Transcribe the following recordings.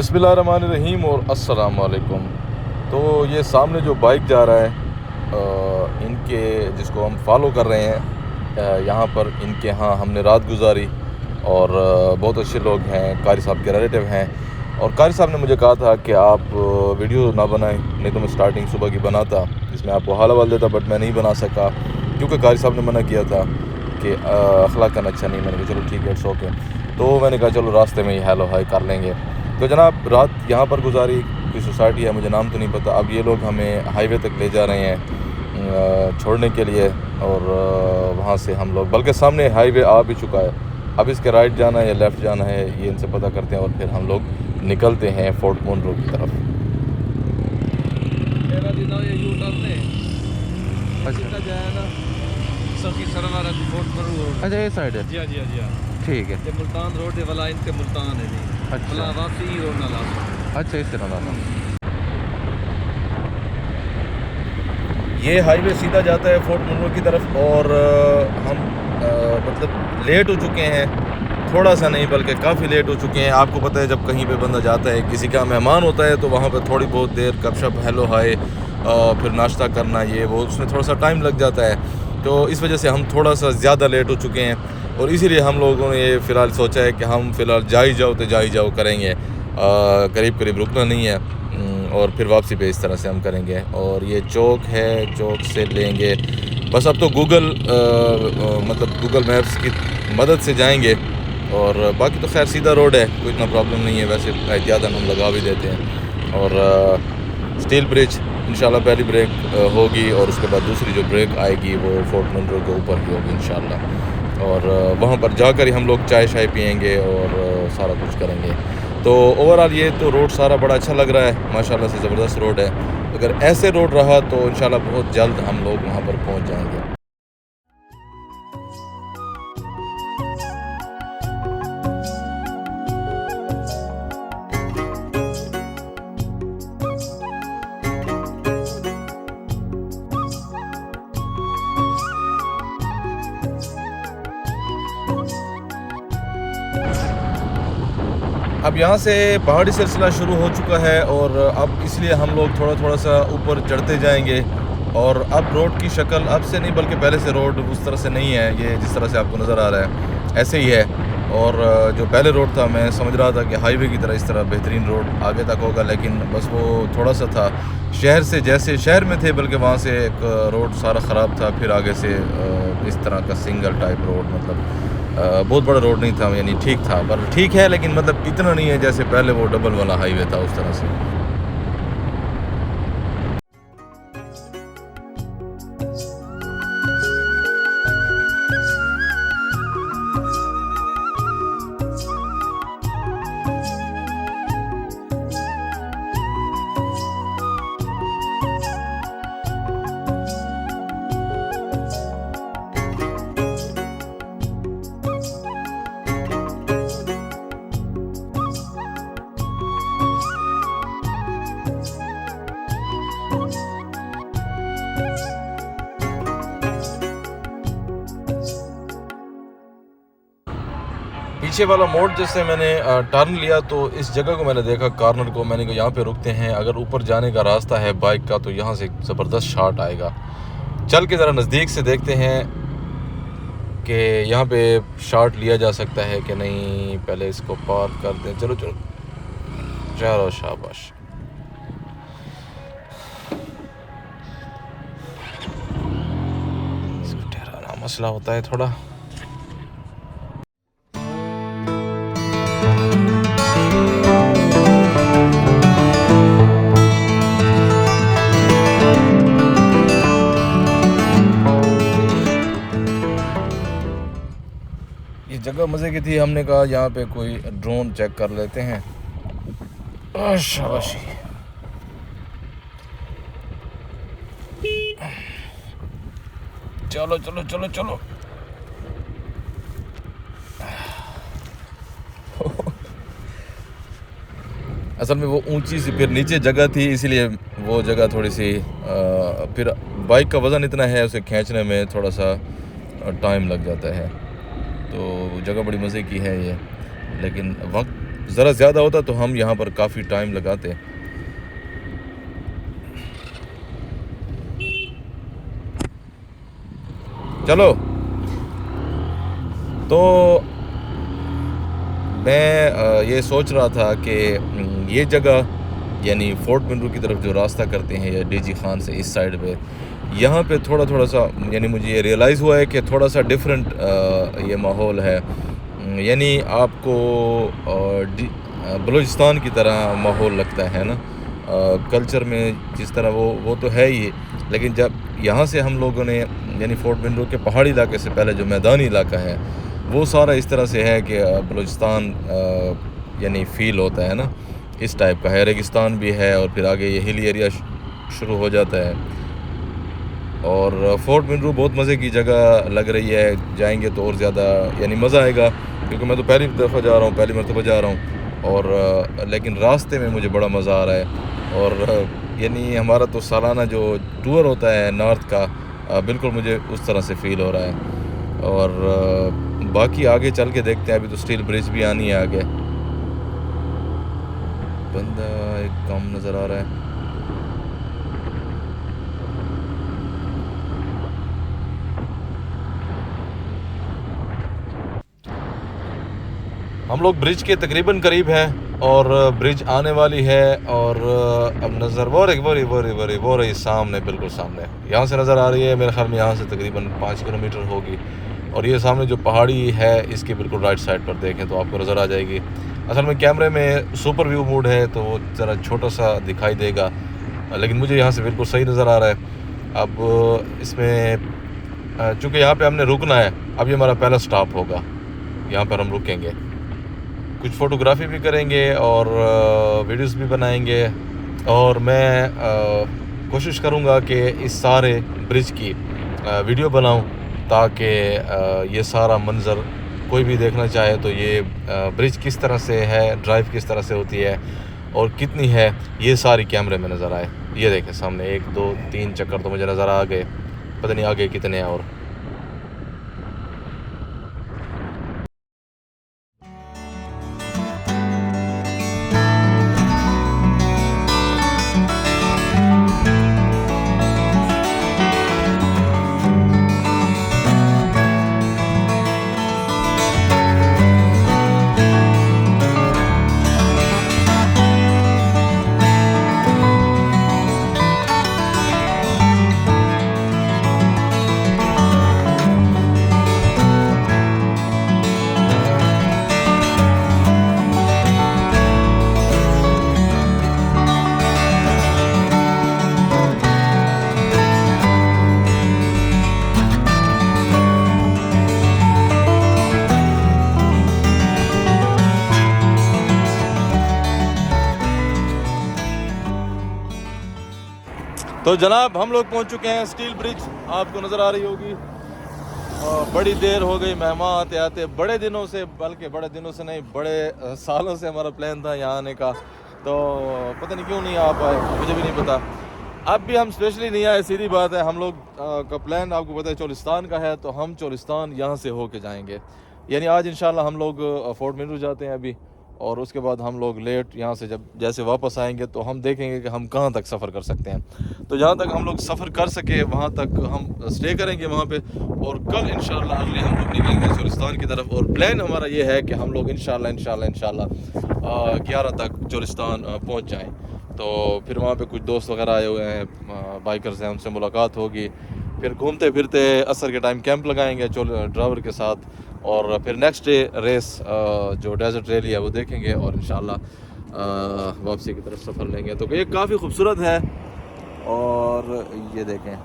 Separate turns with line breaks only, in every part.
बिस्मिल्लाहिर्रहमानिर्रहीम और अस्सलाम वालेकुम। तो ये सामने जो बाइक जा रहा है इनके जिसको हम फॉलो कर रहे हैं यहाँ पर इनके यहाँ हमने रात गुजारी और बहुत अच्छे लोग हैं, कारी साहब के रिलेटिव हैं। और कारी साहब ने मुझे कहा था कि आप वीडियो ना बनाएं, नहीं तो मैं स्टार्टिंग सुबह की बनाता जिसमें आपको हाल हवाल देता, बट मैं नहीं बना सका क्योंकि कारी साहब ने मना किया था कि अखलाकन अच्छा नहीं। मैंने कहा चलो ठीक है, इट्स ओके। तो मैंने कहा चलो रास्ते में ही हेलो हाय कर लेंगे। तो जनाब रात यहाँ पर गुजारी, कोई सोसाइटी है मुझे नाम तो नहीं पता। अब ये लोग हमें हाईवे तक ले जा रहे हैं छोड़ने के लिए और वहाँ से हम लोग, बल्कि सामने हाईवे आ भी चुका है, अब इसके राइट जाना है या लेफ़्ट जाना है ये इनसे पता करते हैं और फिर हम लोग निकलते हैं फोर्ट मोनरो की तरफ।
अच्छा ये साइड है,
जी जी जी
ठीक है।
मुल्तान रोड वाला इनके मुल्तान है जी।
अच्छा
वापसी ही रोड ना ला।
अच्छा इस तरह लाना।
ये हाईवे सीधा जाता है फोर्ट मोनरो की तरफ और हम मतलब लेट हो चुके हैं, थोड़ा सा नहीं बल्कि काफ़ी लेट हो चुके हैं। आपको पता है जब कहीं पे बंदा जाता है, किसी का मेहमान होता है, तो वहाँ पर थोड़ी बहुत देर गपशप हेलो हाय फिर नाश्ता करना ये वो, उसमें थोड़ा सा टाइम लग जाता है। तो इस वजह से हम थोड़ा सा ज़्यादा लेट हो चुके हैं और इसीलिए हम लोगों ने ये फ़िलहाल सोचा है कि हम फ़िलहाल जा ही जाओ तो जा ही जाओ करेंगे, करीब करीब रुकना नहीं है और फिर वापसी पे इस तरह से हम करेंगे। और ये चौक है, चौक से लेंगे बस। अब तो मतलब गूगल मैप्स की मदद से जाएंगे और बाकी तो खैर सीधा रोड है, कोई इतना प्रॉब्लम नहीं है। वैसे एहतियातन हम लगा भी देते हैं। और स्टील ब्रिज इंशाल्लाह पहली ब्रेक होगी और उसके बाद दूसरी जो ब्रेक आएगी वो फोर्ट मोनरो के ऊपर ही होगी इंशाल्लाह। और वहाँ पर जाकर ही हम लोग चाय शाय पियेंगे और सारा कुछ करेंगे। तो ओवरऑल ये तो रोड सारा बड़ा अच्छा लग रहा है, माशाल्लाह से ज़बरदस्त रोड है। अगर ऐसे रोड रहा तो इंशाल्लाह बहुत जल्द हम लोग वहाँ पर पहुँच जाएंगे। अब यहाँ से पहाड़ी सिलसिला शुरू हो चुका है और अब इसलिए हम लोग थोड़ा थोड़ा सा ऊपर चढ़ते जाएंगे। और अब रोड की शक्ल अब से नहीं बल्कि पहले से रोड उस तरह से नहीं है, ये जिस तरह से आपको नज़र आ रहा है ऐसे ही है। और जो पहले रोड था मैं समझ रहा था कि हाईवे की तरह इस तरह बेहतरीन रोड आगे तक होगा, लेकिन बस वो थोड़ा सा था शहर से, जैसे शहर में थे बल्कि वहाँ से एक रोड सारा ख़राब था, फिर आगे से इस तरह का सिंगल टाइप रोड, मतलब बहुत बड़ा रोड नहीं था, यानी ठीक था पर ठीक है, लेकिन मतलब इतना नहीं है जैसे पहले वो डबल वाला हाईवे था उस तरह से। पीछे वाला मोड़ जैसे मैंने टर्न लिया तो इस जगह को मैंने देखा, कॉर्नर को, मैंने कहा यहाँ पे रुकते हैं, अगर ऊपर जाने का रास्ता है बाइक का तो यहाँ से ज़बरदस्त शॉट आएगा। चल के ज़रा नज़दीक से देखते हैं कि यहाँ पे शॉट लिया जा सकता है कि नहीं। पहले इसको पार कर दें, चलो चलो चलो शाबाश। इसको ठहराना मसला होता है थोड़ा। ये जगह मज़े की थी, हमने कहा यहाँ पे कोई ड्रोन चेक कर लेते हैं। शाबाशी। चलो चलो चलो चलो। असल में वो ऊंची सी फिर नीचे जगह थी, इसीलिए वो जगह थोड़ी सी फिर बाइक का वज़न इतना है उसे खींचने में थोड़ा सा टाइम लग जाता है। तो जगह बड़ी मज़े की है ये, लेकिन वक्त ज़रा ज़्यादा होता तो हम यहाँ पर काफ़ी टाइम लगाते। चलो, तो मैं ये सोच रहा था कि ये जगह यानी फोर्ट मिनरू की तरफ जो रास्ता करते हैं या डीजी खान से इस साइड पे, यहाँ पे थोड़ा सा यानी मुझे ये रियलाइज़ हुआ है कि थोड़ा सा डिफरेंट ये माहौल है। यानी आपको बलूचिस्तान की तरह माहौल लगता है ना, कल्चर में जिस तरह वो तो है ही, लेकिन जब यहाँ से हम लोगों ने यानी फोर्ट मिनरू के पहाड़ी इलाके से पहले जो मैदानी इलाका है वो सारा इस तरह से है कि बलूचिस्तान यानी फ़ील होता है ना, इस टाइप का है। रेगिस्तान भी है और फिर आगे ये हिली एरिया शुरू हो जाता है। और फोर्ट मिनरू बहुत मज़े की जगह लग रही है, जाएंगे तो और ज़्यादा यानी मज़ा आएगा, क्योंकि मैं तो पहली दफ़ा जा रहा हूँ, पहली मरतबा जा रहा हूँ। और लेकिन रास्ते में मुझे बड़ा मज़ा आ रहा है। और यानी हमारा तो सालाना जो टूर होता है नॉर्थ का, बिल्कुल मुझे उस तरह से फ़ील हो रहा है। और बाकी आगे चल के देखते हैं, अभी तो स्टील ब्रिज भी आनी है आगे। बंदा एक कम नज़र आ रहा है। हम लोग ब्रिज के तकरीबन करीब हैं और ब्रिज आने वाली है। और अब नज़र वो रही सामने, बिल्कुल सामने यहाँ से नज़र आ रही है। मेरे ख्याल में यहाँ से तकरीबन 5 किलोमीटर होगी। और ये सामने जो पहाड़ी है इसके बिल्कुल राइट साइड पर देखें तो आपको नज़र आ जाएगी। असल में कैमरे में सुपर व्यू मोड है तो वो ज़रा छोटा सा दिखाई देगा, लेकिन मुझे यहाँ से बिल्कुल सही नज़र आ रहा है। अब इसमें चूँकि यहाँ पे हमने रुकना है, अब ये हमारा पहला स्टॉप होगा, यहाँ पर हम रुकेंगे, कुछ फ़ोटोग्राफी भी करेंगे और वीडियोस भी बनाएंगे। और मैं कोशिश करूँगा कि इस सारे ब्रिज की वीडियो बनाऊँ, ताकि ये सारा मंज़र कोई भी देखना चाहे तो ये ब्रिज किस तरह से है, ड्राइव किस तरह से होती है और कितनी है, ये सारी कैमरे में नज़र आए। ये देखें सामने 1 2 3 चक्कर तो मुझे नज़र आ गए, पता नहीं आगे कितने हैं। और तो जनाब हम लोग पहुंच चुके हैं स्टील ब्रिज, आपको नज़र आ रही होगी। बड़ी देर हो गई मेहमान आते आते, बड़े दिनों से, बल्कि बड़े दिनों से नहीं, बड़े सालों से हमारा प्लान था यहाँ आने का, तो पता नहीं क्यों नहीं आ पाए, मुझे भी नहीं पता। अब भी हम स्पेशली नहीं आए, सीधी बात है। हम लोग का प्लान आपको पता है चोलिस्तान का है, तो हम चोलिस्तान यहाँ से होके जाएंगे। यानी आज इंशाल्लाह हम लोग फोर्ट मिनरू जाते हैं अभी, और उसके बाद हम लोग लेट यहाँ से जब जैसे वापस आएंगे तो हम देखेंगे कि हम कहाँ तक सफ़र कर सकते हैं। तो जहाँ तक हम लोग सफ़र कर सके वहाँ तक हम स्टे करेंगे वहाँ पे, और कल इंशाल्लाह अगले हम लोग निकलेंगे चोलिस्तान की तरफ। और प्लान हमारा ये है कि हम लोग इंशाल्लाह 11 तक चोलिस्तान पहुँच जाएँ। तो फिर वहाँ पे कुछ दोस्त वगैरह आए हुए हैं, बाइकर्स हैं, उनसे मुलाकात होगी। फिर घूमते फिरते असर के टाइम कैंप लगाएंगे ड्राइवर के साथ, और फिर नेक्स्ट डे रेस जो डेजर्ट रैली है वो देखेंगे, और इंशाल्लाह वापसी की तरफ सफ़र लेंगे। तो ये काफ़ी खूबसूरत है। और ये देखें,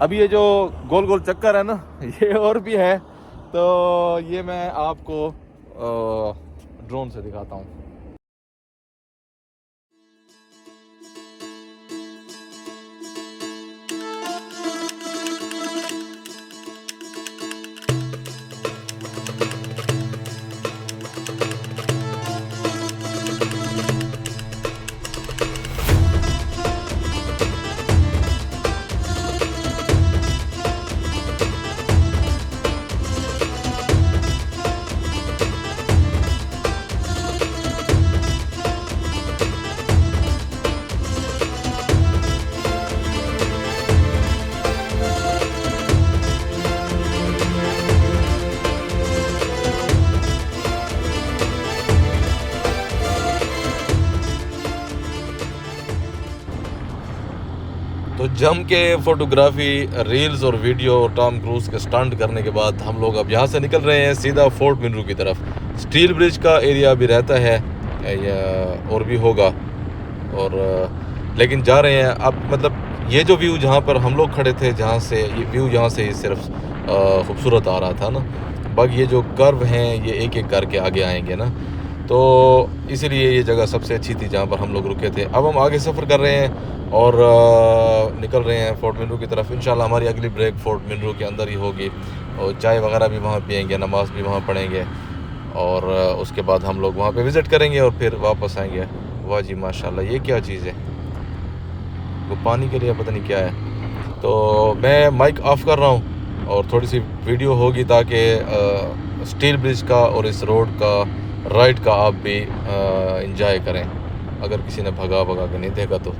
अभी ये जो गोल गोल चक्कर है ना, ये और भी है, तो ये मैं आपको ड्रोन से दिखाता हूँ। तो जम के फ़ोटोग्राफ़ी, रील्स और वीडियो टॉम क्रूज़ के स्टंट करने के बाद हम लोग अब यहाँ से निकल रहे हैं सीधा फोर्ट मिनरू की तरफ। स्टील ब्रिज का एरिया भी रहता है या और भी होगा, और लेकिन जा रहे हैं अब। मतलब ये जो व्यू जहाँ पर हम लोग खड़े थे, जहाँ से ये व्यू यहाँ से सिर्फ खूबसूरत आ रहा था ना, बाकी ये जो कर्व हैं ये एक एक करके आगे आएंगे ना, तो इसीलिए ये जगह सबसे अच्छी थी जहाँ पर हम लोग रुके थे। अब हम आगे सफ़र कर रहे हैं और निकल रहे हैं फोर्ट मिनरू की तरफ। इंशाल्लाह हमारी अगली ब्रेक फोर्ट मिनरू के अंदर ही होगी, और चाय वगैरह भी वहाँ पियेंगे, नमाज़ भी वहाँ पढ़ेंगे, और उसके बाद हम लोग वहाँ पे विज़िट करेंगे और फिर वापस आएंगे। वाह जी माशाल्लाह, ये क्या चीज़ है? वो पानी के लिए पता नहीं क्या है। तो मैं माइक ऑफ़ कर रहा हूँ और थोड़ी सी वीडियो होगी ताकि स्टील ब्रिज का और इस रोड का राइड का आप भी इंजॉय करें, अगर किसी ने भगा के नहीं देखा तो।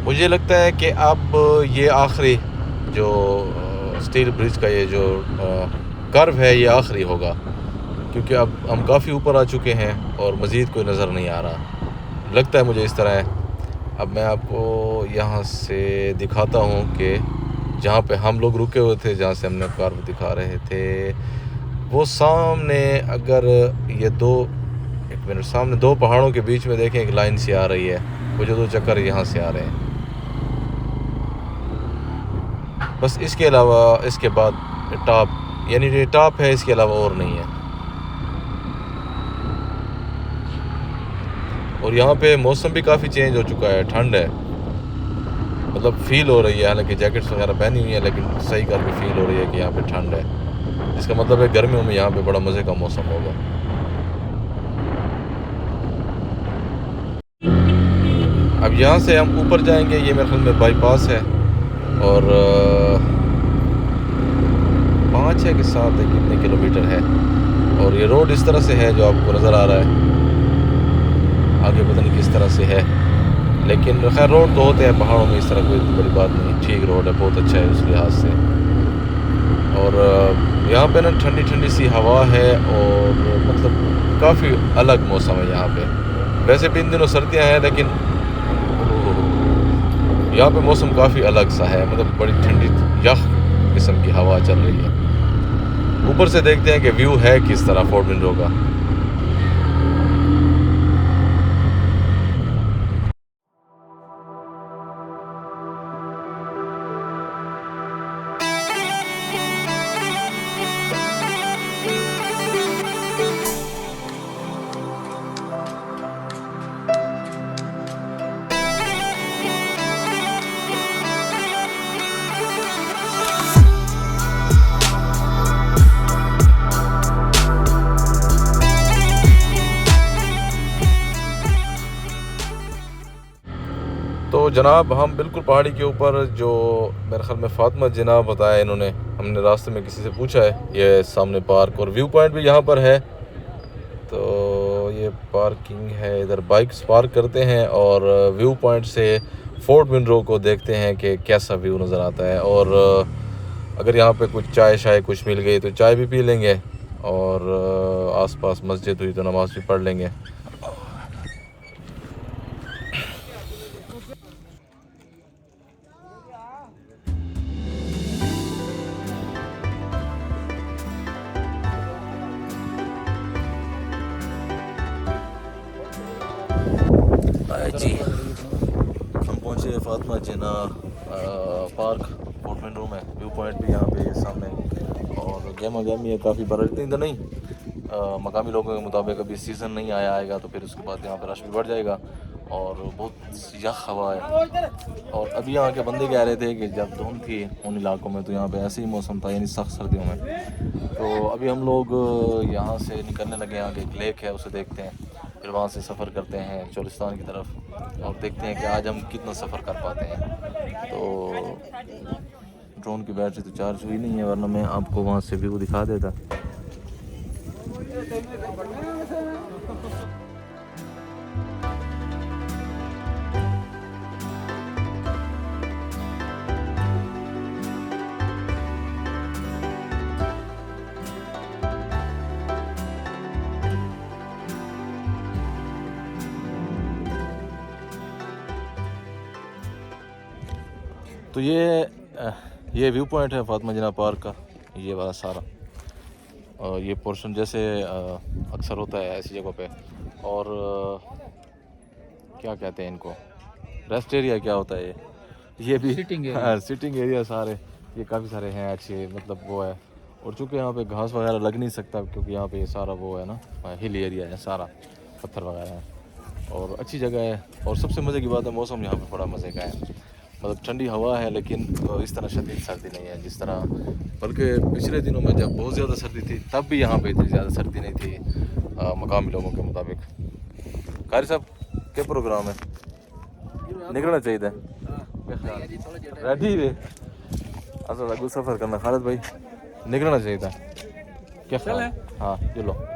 मुझे लगता है कि अब ये आखिरी जो स्टील ब्रिज का ये जो कर्व है ये आखिरी होगा, क्योंकि अब हम काफ़ी ऊपर आ चुके हैं और मज़ीद कोई नज़र नहीं आ रहा, लगता है मुझे इस तरह है। अब मैं आपको यहाँ से दिखाता हूँ कि जहाँ पे हम लोग रुके हुए थे, जहाँ से हमने कर्व दिखा रहे थे, वो सामने अगर ये एक मिनट सामने दो पहाड़ों के बीच में देखें एक लाइन सी आ रही है, वो जो दो चक्कर यहाँ से आ रहे हैं, बस इसके अलावा इसके बाद टॉप, यानी ये टॉप है, इसके अलावा और नहीं है। और यहाँ पे मौसम भी काफ़ी चेंज हो चुका है, ठंड है, मतलब फ़ील हो रही है, हालांकि जैकेट्स वगैरह पहनी हुई है, लेकिन सही करके फ़ील हो रही है कि यहाँ पे ठंड है। इसका मतलब है गर्मियों में यहाँ पे बड़ा मज़े का मौसम होगा। अब यहाँ से हम ऊपर जाएंगे, ये मेरे ख्याल में बाईपास है, और 5 है कि 7 है, कितने किलोमीटर है, और ये रोड इस तरह से है जो आपको नज़र आ रहा है, आगे पता नहीं किस तरह से है, लेकिन खैर रोड तो होते हैं पहाड़ों में, इस तरह कोई बड़ी बात नहीं, ठीक रोड है, बहुत अच्छा है उस लिहाज से। और यहाँ पे ना ठंडी ठंडी सी हवा है, और मतलब काफ़ी अलग मौसम है यहाँ पे। वैसे भी इन दिनों सर्दियाँ हैं, लेकिन यहाँ पे मौसम काफ़ी अलग सा है, मतलब बड़ी ठंडी यख किस्म की हवा चल रही है। ऊपर से देखते हैं कि व्यू है किस तरह फोर्ट मिनरू का। तो जनाब हम बिल्कुल पहाड़ी के ऊपर, जो मेरे ख्याल में फातिमा जनाब बताया इन्होंने, हमने रास्ते में किसी से पूछा है, ये सामने पार्क और व्यू पॉइंट भी यहाँ पर है। तो ये पार्किंग है, इधर बाइक्स पार्क करते हैं और व्यू पॉइंट से फोर्ट मिनरू को देखते हैं कि कैसा व्यू नज़र आता है। और अगर यहाँ पे कुछ चाय शाय कुछ मिल गई तो चाय भी पी लेंगे, और आसपास मस्जिद हुई तो नमाज़ भी पढ़ लेंगे। जी हम पहुँचे फातिमा जिना पार्क फोर्ट मिनरू में, व्यू पॉइंट भी यहाँ पे सामने, और गहमा गहमी है काफ़ी, बड़ा इतनी तो नहीं मकामी लोगों के मुताबिक अभी सीज़न नहीं आएगा तो फिर उसके बाद यहाँ पर रश भी बढ़ जाएगा और बहुत यख हवा है। और अभी यहाँ के बंदे कह रहे थे कि जब धुंध थी उन इलाकों में तो यहाँ पे ऐसे ही मौसम था, यानी सख्त सर्दियों में। तो अभी हम लोग यहाँ से निकलने लगे, यहाँ के एक लेक है उसे देखते हैं, फिर वहाँ से सफ़र करते हैं चोलिस्तान की तरफ और देखते हैं कि आज हम कितना सफ़र कर पाते हैं। तो ड्रोन की बैटरी तो चार्ज हुई नहीं है, वरना मैं आपको वहाँ से व्यू दिखा देता। तो ये व्यू पॉइंट है फातिमा जिन्ना पार्क का, ये वाला सारा। और ये पोर्शन जैसे अक्सर होता है ऐसी जगहों पे। और क्या कहते हैं इनको, रेस्ट एरिया क्या होता है ये भी
सिटिंग एरिया।
हाँ, सिटिंग एरिया सारे ये काफ़ी सारे हैं अच्छे, मतलब वो है। और चूँकि यहाँ पे घास वगैरह लग नहीं सकता क्योंकि यहाँ पे सारा वो है ना, हिल एरिया है, सारा पत्थर वगैरह है और अच्छी जगह है। और सबसे मज़े की बात है मौसम यहाँ पे बड़ा मज़े का है, मतलब ठंडी हवा है लेकिन इस तरह शदीद सर्दी नहीं है जिस तरह, बल्कि पिछले दिनों में जब बहुत ज़्यादा सर्दी थी तब भी यहाँ पे इतनी ज़्यादा सर्दी नहीं थी मकामी लोगों के मुताबिक। कारी साहब क्या प्रोग्राम है, निकलना चाहिए था रेडी है अच्छा गुड सफ़र करना। खालिद भाई निकलना चाहिए था क्या ख्याल है? हाँ चलो।